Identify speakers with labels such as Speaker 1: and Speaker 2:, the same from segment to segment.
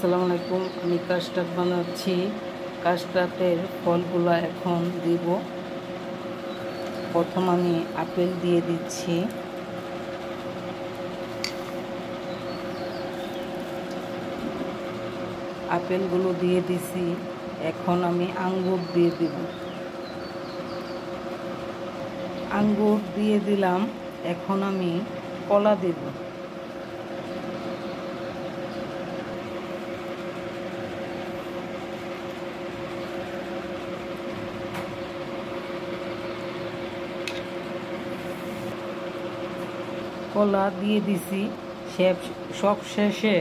Speaker 1: আসসালামু আলাইকুম। আমি কাস্টার্ড বানাচ্ছি। কাস্টার্ডের ফলগুলো এখন দিব। প্রথম আমি আপেল দিয়ে দিচ্ছি, আপেলগুলো দিয়ে দিছি। এখন আমি আঙ্গুর দিয়ে দিব, আঙ্গুর দিয়ে দিলাম। এখন আমি কলা দেব, কলা দিয়ে দিছি। সব শেষে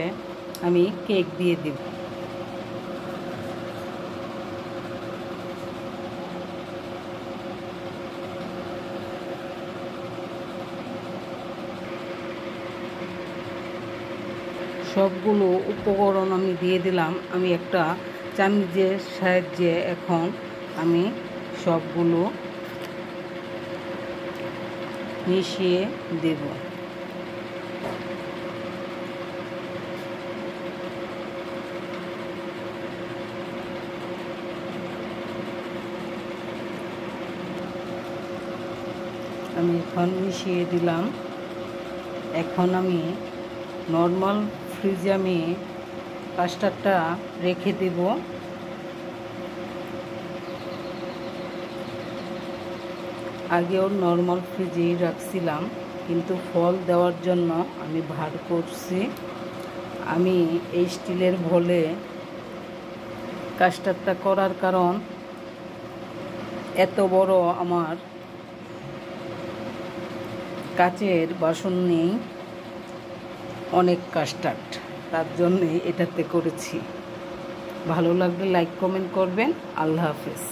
Speaker 1: আমি কেক দিয়ে দেব। সবগুলো উপকরণ আমি দিয়ে দিলাম। আমি একটা চামচের সাহায্যে এখন আমি সবগুলো মিশিয়ে দেব। আমি এখন মিশিয়ে দিলাম। এখন আমি নর্মাল ফ্রিজে আমি কাস্টার্ডটা রেখে দেব। আগেও নর্মাল ফ্রিজেই রাখছিলাম, কিন্তু ফল দেওয়ার জন্য আমি ভার করছি। আমি এই স্টিলের ভোলে কাস্টার্ডটা করার কারণ এত বড় আমার কাচের বাসন নেই, অনেক কাস্টার্ড, তার জন্যে এটাতে করেছি। ভালো লাগলে লাইক কমেন্ট করবেন। আল্লাহ হাফেজ।